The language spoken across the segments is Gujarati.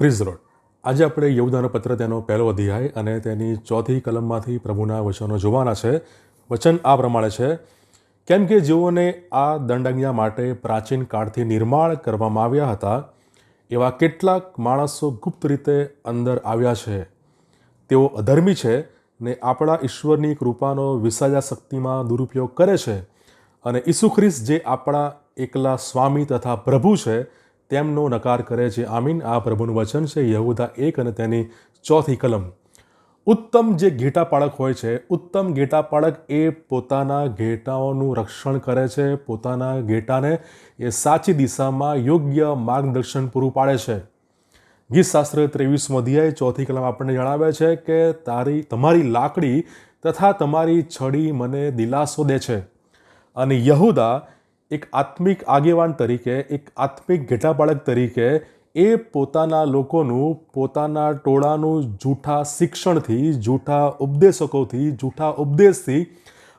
Prize road. આજે આપણે યહૂદાનો પત્ર તેનો પહેલો અધ્યાય અને તેની ચોથી કલમમાંથી પ્રભુના વચનો જોવાના છે. વચન આ પ્રમાણે છે: કેમ કે જેઓને આ દંડાજ્ઞા માટે પ્રાચીન કાળથી નિર્માણ કરવામાં આવ્યા હતા, એવા કેટલાક માણસો ગુપ્ત રીતે અંદર આવ્યા છે. તેઓ અધર્મી છે ને આપણા ઈશ્વરની કૃપાનો વિસર્યા શક્તિમાં દુરુપયોગ કરે છે, અને ઈસુ ખ્રિસ્ત જે આપણા એકલા સ્વામી તથા પ્રભુ છે તેમનો નકાર કરે છે. આમીન. આ પ્રભુનું વચન છે. યહૂદા 1 અને તેની ચોથી કલમ. ઉત્તમ જે ઘેટાપાળક હોય છે, ઉત્તમ ઘેટાપાળક એ પોતાના ઘેટાઓનું રક્ષણ કરે છે, પોતાના ઘેટાને એ સાચી દિશામાં યોગ્ય માર્ગદર્શન પૂરું પાડે છે. ગીતશાસ્ત્ર 23મો અધ્યાય ચોથી કલમ આપણને જણાવે છે કે તમારી લાકડી તથા તમારી છડી મને દિલાસો દે છે. અને યહૂદા એક આત્મિક આગેવાન તરીકે, એક આત્મિક ઘેટાપાળક તરીકે એ પોતાના લોકોનું, પોતાના ટોળાનું જૂઠા શિક્ષણથી, જૂઠા ઉપદેશકોથી, જૂઠા ઉપદેશથી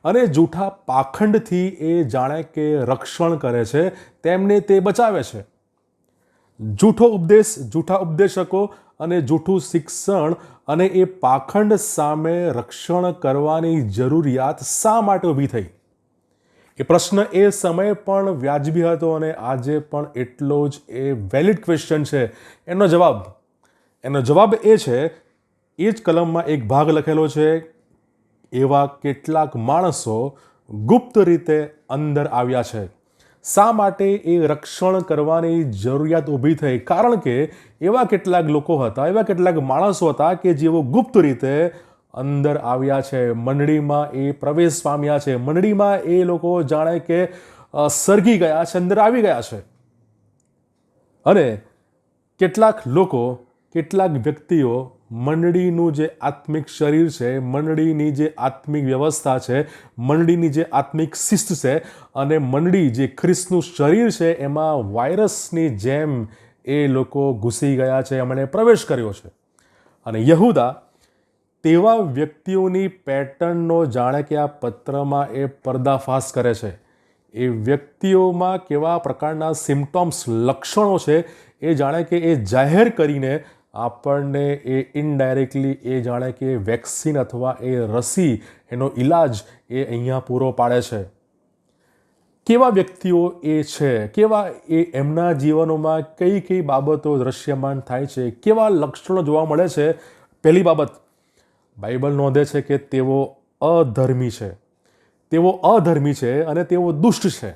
અને જૂઠા પાખંડથી એ જાણે કે રક્ષણ કરે છે, તેમને તે બચાવે છે. જૂઠો ઉપદેશ, જૂઠા ઉપદેશકો અને જૂઠું શિક્ષણ અને એ પાખંડ સામે રક્ષણ કરવાની જરૂરિયાત શા માટે ઊભી થઈ? એ પ્રશ્ન એ સમયે પણ વ્યાજબી હતો અને આજે પણ એટલો જ એ વેલિડ ક્વેશ્ચન છે. એનો જવાબ એ છે, એ જ કલમમાં એક ભાગ લખેલો છે: એવા કેટલાક માણસો ગુપ્ત રીતે અંદર આવ્યા છે. શા માટે એ રક્ષણ કરવાની જરૂરિયાત ઊભી થઈ? કારણ કે એવા કેટલાક લોકો હતા, એવા કેટલાક માણસો હતા કે જેઓ ગુપ્ત રીતે અંદર આવ્યા છે, મંડળીમાં એ પ્રવેશ પામ્યા છે, મંડળીમાં એ લોકો જાણે કે સરગી ગયા છે, અંદર આવી ગયા છે. અને કેટલાક લોકો, કેટલાક વ્યક્તિઓ મંડળીનું જે આત્મિક શરીર છે, મંડળીની જે આત્મિક વ્યવસ્થા છે, મંડળીની જે આત્મિક શિસ્ત છે અને મંડળી જે ખ્રિસ્તનું શરીર છે, એમાં વાયરસની જેમ એ લોકો ઘૂસી ગયા છે, એમણે પ્રવેશ કર્યો છે. અને યહૂદા તેવા વ્યક્તિઓની પેટર્નનો જાણે કે આ પત્રમાં એ પર્દાફાશ કરે છે. એ વ્યક્તિઓમાં કેવા પ્રકારના સિમ્ટોમ્સ, લક્ષણો છે, એ જાણે કે એ જાહેર કરીને આપણને એ ઇનડાયરેક્ટલી એ જાણે કે વેક્સિન અથવા એ રસી, એનો ઈલાજ એ અહીંયા પૂરો પાડે છે. કેવા વ્યક્તિઓ એ છે, કેવા એ એમના જીવનોમાં કઈ કઈ બાબતો દૃશ્યમાન થાય છે, કેવા લક્ષણો જોવા મળે છે? પહેલી બાબત, બાઇબલ નોંધે છે કે તેઓ અધર્મી છે. તેઓ અધર્મી છે અને તેઓ દુષ્ટ છે.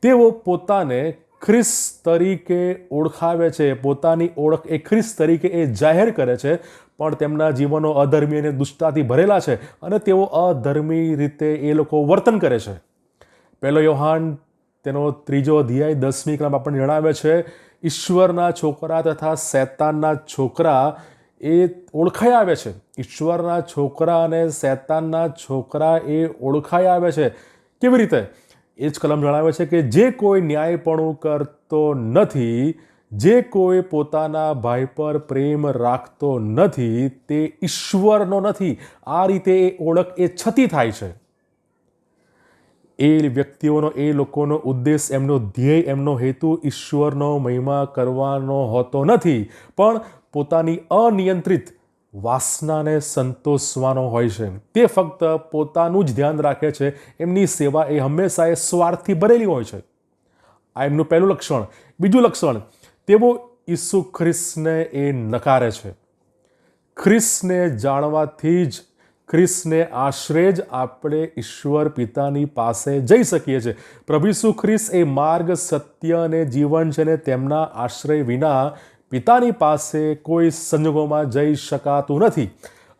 તેઓ પોતાને ખ્રિસ્ત તરીકે ઓળખાવે છે, પોતાની ઓળખ એ ખ્રિસ્ત તરીકે એ જાહેર કરે છે, પણ તેમના જીવનો અધર્મી અને દુષ્ટતાથી ભરેલા છે અને તેઓ અધર્મી રીતે એ લોકો વર્તન કરે છે. પહેલો યોહાન તેનો 3 અધ્યાય 10મી કલમ આપણને જણાવે છે: ઈશ્વરના છોકરા તથા શૈતાનના છોકરા એ ઓળખાઈ આવે છે. ઈશ્વરના છોકરા અને શૈતાનના છોકરા એ ઓળખાઈ આવે છે. કેવી રીતે? એ જ કલમ જણાવે છે કે જે કોઈ ન્યાયપણું કરતો નથી, જે કોઈ પોતાના ભાઈ પર પ્રેમ રાખતો નથી, તે ઈશ્વરનો નથી. આ રીતે એ ઓળખ એ છતી થાય છે. એ વ્યક્તિઓનો, એ લોકોનો ઉદ્દેશ, એમનો ધ્યેય, એમનો હેતુ ઈશ્વરનો મહિમા કરવાનો હોતો નથી, પણ પોતાની અનિયંત્રિત વાસનાને સંતોષવાનો હોય છે. તે ફક્ત પોતાનું જ ધ્યાન રાખે છે. એમની સેવા એ હંમેશા એ સ્વાર્થથી ભરેલી હોય છે. આ એમનું પહેલું લક્ષણ. બીજું લક્ષણ, તેઓ ઈસુ ખ્રિસ્તને એ નકારે છે. ખ્રિસ્તને જાણવાથી જ, ખ્રિસ્તને આશરે જ આપણે ઈશ્વર પિતાની પાસે જઈ શકીએ છીએ. પ્રભુ ઈસુ ખ્રિસ્ત એ માર્ગ, સત્ય અને જીવન છે, ને તેમના આશ્રય વિના પિતાની પાસે કોઈ સંજોગોમાં જઈ શકાતું નથી.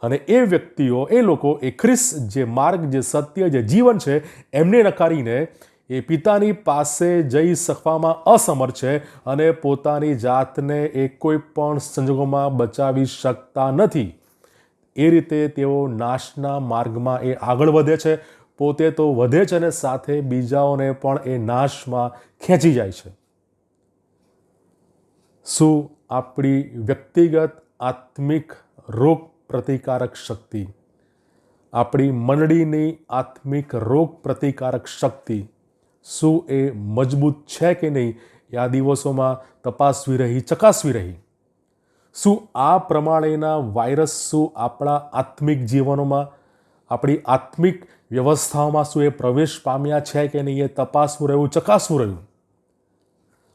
અને એ વ્યક્તિઓ, એ લોકો એ ખ્રિસ્ત જે માર્ગ, જે સત્ય, જે જીવન છે, એમને નકારીને એ પિતાની પાસે જઈ શકવામાં અસમર્થ છે અને પોતાની જાતને એ કોઈ પણ સંજોગોમાં બચાવી શકતા નથી. એ રીતે તેઓ નાશના માર્ગમાં એ આગળ વધે છે. પોતે તો વધે છે અને સાથે બીજાઓને પણ એ નાશમાં ખેંચી જાય છે. શું આપણી વ્યક્તિગત આત્મિક રોગ પ્રતિકારક શક્તિ, આપણી મંડળીની આત્મિક રોગ પ્રતિકારક શક્તિ, શું એ મજબૂત છે કે નહીં? એ આ દિવસોમાં તપાસવી રહી, ચકાસવી રહી. શું આ પ્રમાણેના વાયરસ શું આપણા આત્મિક જીવનોમાં, આપણી આત્મિક વ્યવસ્થાઓમાં શું એ પ્રવેશ પામ્યા છે કે નહીં, એ તપાસવું રહ્યું, ચકાસવું રહ્યું.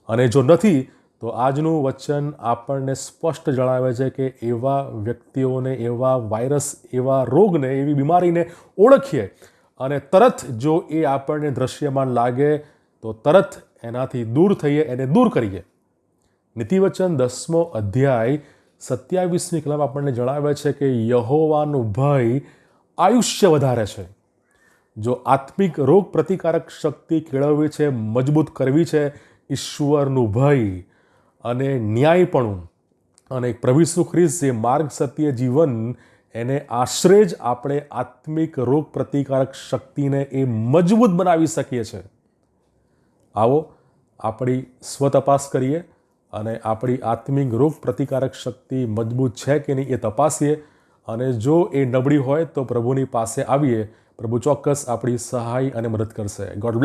અને જો નથી તો આજનું વચન આપણને સ્પષ્ટ જણાવે છે કે એવા વ્યક્તિઓને, એવા વાયરસ, એવા રોગને, એવી બીમારીને ઓળખીએ અને તરત જો એ આપણને દ્રશ્યમાન લાગે તો તરત એનાથી દૂર થઈએ, એને દૂર કરીએ. નીતિવચન 10મો અધ્યાય 27મી કલમ આપણને જણાવે છે કે યહોવાનું ભય આયુષ્ય વધારે છે. જો આત્મિક રોગ પ્રતિકારક શક્તિ કેળવવી છે, મજબૂત કરવી છે, ઈશ્વરનું ભય અને ન્યાયપણું અને પ્રભુ ઈસુ ખ્રિસ્ત જે માર્ગ, સત્ય, જીવન, એને આશરે જ આપણે આત્મિક રોગ પ્રતિકારક શક્તિને એ મજબૂત બનાવી શકીએ છીએ. આવો આપણી સ્વતપાસ કરીએ અને આપણી આત્મિક રોગ પ્રતિકારક શક્તિ મજબૂત છે કે નહીં એ તપાસીએ, અને જો એ નબળી હોય તો પ્રભુની પાસે આવીએ. પ્રભુ ચોક્કસ આપણી સહાય અને મદદ કરશે. God bless.